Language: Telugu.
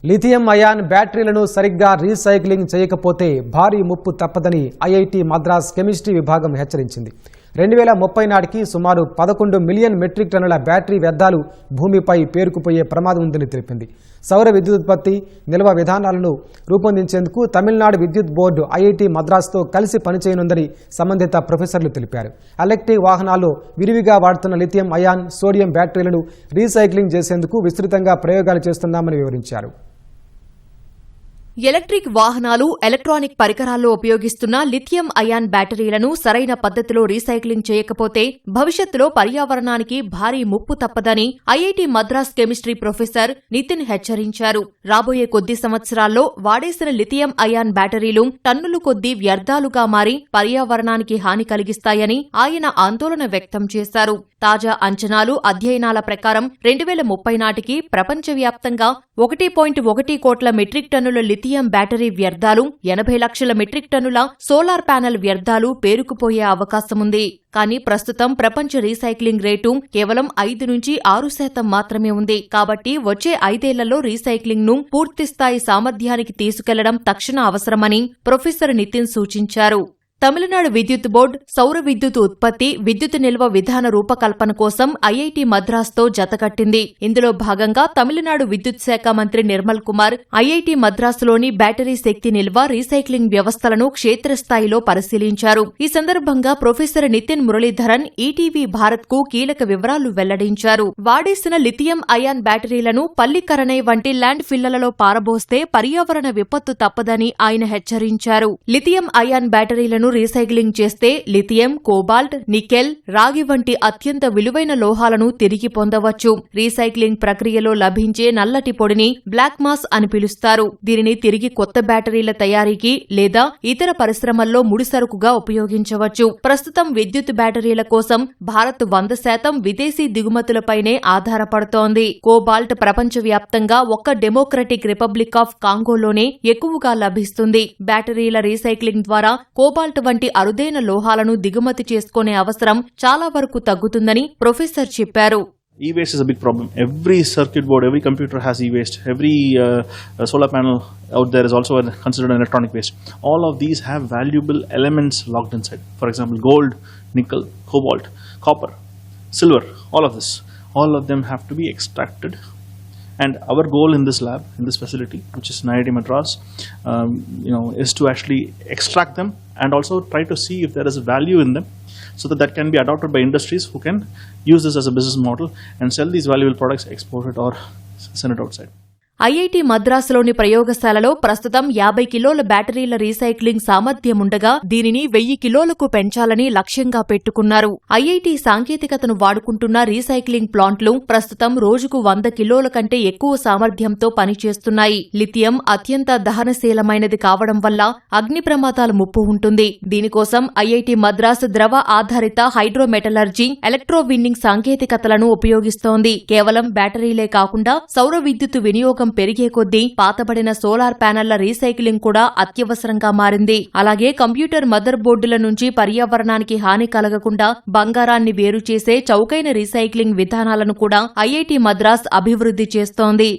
లిథియం అయాన్ బ్యాటరీలను సరిగ్గా రీసైక్లింగ్ చేయకపోతే భారీ ముప్పు తప్పదని ఐఐటి మద్రాస్ కెమిస్ట్రీ విభాగం హెచ్చరించింది. 2030 నాటికి సుమారు 11 మిలియన్ మెట్రిక్ టన్నుల బ్యాటరీ వ్యర్థాలు భూమిపై పేరుకుపోయే ప్రమాదం ఉందని తెలిపింది. సౌర విద్యుదుత్పత్తి నిల్వ విధానాలను రూపొందించేందుకు తమిళనాడు విద్యుత్ బోర్డు ఐఐటి మద్రాస్తో కలిసి పనిచేయనుందని సంబంధిత ప్రొఫెసర్లు తెలిపారు. ఎలక్ట్రిక్ వాహనాల్లో విరివిగా వాడుతున్న లిథియం అయాన్, సోడియం బ్యాటరీలను రీసైక్లింగ్ చేసేందుకు విస్తృతంగా ప్రయోగాలు చేస్తున్నామని వివరించారు. ఎలక్ట్రిక్ వాహనాలు, ఎలక్ట్రానిక్ పరికరాల్లో ఉపయోగిస్తున్న లిథియం అయాన్ బ్యాటరీలను సరైన పద్ధతిలో రీసైక్లింగ్ చేయకపోతే భవిష్యత్తులో పర్యావరణానికి భారీ ముప్పు తప్పదని IIT Madras chemistry professor Nitin హెచ్చరించారు. రాబోయే కొద్ది సంవత్సరాల్లో వాడేసిన లిథియం అయాన్ బ్యాటరీలు టన్నులు కొద్దీ వ్యర్థాలుగా మారి పర్యావరణానికి హాని కలిగిస్తాయని ఆయన ఆందోళన వ్యక్తం చేశారు. తాజా అంచనాలు, అధ్యయనాల ప్రకారం 2030 నాటికి ప్రపంచవ్యాప్తంగా 1.1 కోట్ల మెట్రిక్ టన్నుల లిథియం బ్యాటరీ వ్యర్థాలు, 80 లక్షల మెట్రిక్ టన్నుల సోలార్ ప్యానెల్ వ్యర్థాలు పేరుకుపోయే అవకాశముంది. కానీ ప్రస్తుతం ప్రపంచ రీసైక్లింగ్ రేటు కేవలం 5 నుంచి 6% మాత్రమే ఉంది. కాబట్టి వచ్చే 5 ఏళ్లలో రీసైక్లింగ్ ను పూర్తిస్థాయి సామర్థ్యానికి తీసుకెళ్లడం తక్షణ అవసరమని ప్రొఫెసర్ నితిన్ సూచించారు. తమిళనాడు విద్యుత్ బోర్డు సౌర విద్యుత్ ఉత్పత్తి, విద్యుత్ నిల్వ విధాన రూపకల్పన కోసం ఐఐటి మద్రాస్తో జతకట్టింది. ఇందులో భాగంగా తమిళనాడు విద్యుత్ శాఖ మంత్రి నిర్మల్ కుమార్ ఐఐటి మద్రాసులోని బ్యాటరీ శక్తి నిల్వ, రీసైక్లింగ్ వ్యవస్థలను క్షేత్రస్థాయిలో పరిశీలించారు. ఈ సందర్భంగా ప్రొఫెసర్ నితిన్ మురళీధరన్ ఈటీవీ భారత్ కు కీలక వివరాలు వెల్లడించారు. వాడేసిన లిథియం అయాన్ బ్యాటరీలను పల్లికరణై వంటి ల్యాండ్ ఫిల్లలలో పారబోస్తే పర్యావరణ విపత్తు తప్పదని ఆయన హెచ్చరించారు. లిథియం అయాన్ బ్యాటరీలను రీసైక్లింగ్ చేస్తే లిథియం, కోబాల్ట్, నికెల్, రాగి వంటి అత్యంత విలువైన లోహాలను తిరిగి పొందవచ్చు. రీసైక్లింగ్ ప్రక్రియలో లభించే నల్లటి పొడిని బ్లాక్ మాస్ అని పిలుస్తారు. దీనిని తిరిగి కొత్త బ్యాటరీల తయారీకి లేదా ఇతర పరిశ్రమల్లో ముడిసరుకుగా ఉపయోగించవచ్చు. ప్రస్తుతం విద్యుత్ బ్యాటరీల కోసం భారత్ 100% విదేశీ దిగుమతులపైనే ఆధారపడుతోంది. కోబాల్ట్ ప్రపంచవ్యాప్తంగా ఒక్క డెమోక్రటిక్ రిపబ్లిక్ ఆఫ్ కాంగోలోనే ఎక్కువగా లభిస్తుంది. బ్యాటరీల రీసైక్లింగ్ ద్వారా కోబాల్ట్ వంటి అరుదైన లోహాలను దిగుమతి చేసుకునే అవసరం చాలా వరకు తగ్గుతుందని ప్రొఫెసర్ చెప్పారు. E-waste is a big problem. Every circuit board, every computer has e-waste. Every solar panel out there is also considered an electronic waste. All of these have valuable elements locked inside. For example, gold, nickel, cobalt, copper, silver, all of this. All of them have to be extracted. And our goal in this lab, in this facility, which is IIT Madras, is to actually extract them and also try to see if there is value in them, so that can be adopted by industries who can use this as a business model and sell these valuable products, export it or send it outside. IIT మద్రాసులోని ప్రయోగశాలలో ప్రస్తుతం 50 కిలోల బ్యాటరీల రీసైక్లింగ్ సామర్థ్యముండగా దీనిని 1000 కిలోలకు పెంచాలని లక్ష్యంగా పెట్టుకున్నారు. ఐఐటి సాంకేతికతను వాడుకుంటున్న రీసైక్లింగ్ ప్లాంట్లు ప్రస్తుతం రోజుకు 100 కిలోల కంటే ఎక్కువ సామర్థ్యంతో పనిచేస్తున్నాయి. లిథియం అత్యంత దహనశీలమైనది కావడం వల్ల అగ్ని ప్రమాదాల ముప్పు ఉంటుంది. దీనికోసం ఐఐటి మద్రాస్ ద్రవ ఆధారిత హైడ్రోమెటలర్జీ, ఎలక్ట్రోవిన్నింగ్ సాంకేతికతలను ఉపయోగిస్తోంది. కేవలం బ్యాటరీలే కాకుండా సౌర విద్యుత్ వినియోగం పెరిగే కొద్దీ పాతబడిన సోలార్ ప్యానెళ్ల రీసైక్లింగ్ కూడా అత్యవసరంగా మారింది. అలాగే కంప్యూటర్ మదర్ బోర్డుల నుంచి పర్యావరణానికి హాని కలగకుండా బంగారాన్ని వేరు చేసే చౌకైన రీసైక్లింగ్ విధానాలను కూడా ఐఐటి మద్రాస్ అభివృద్ధి చేస్తోంది.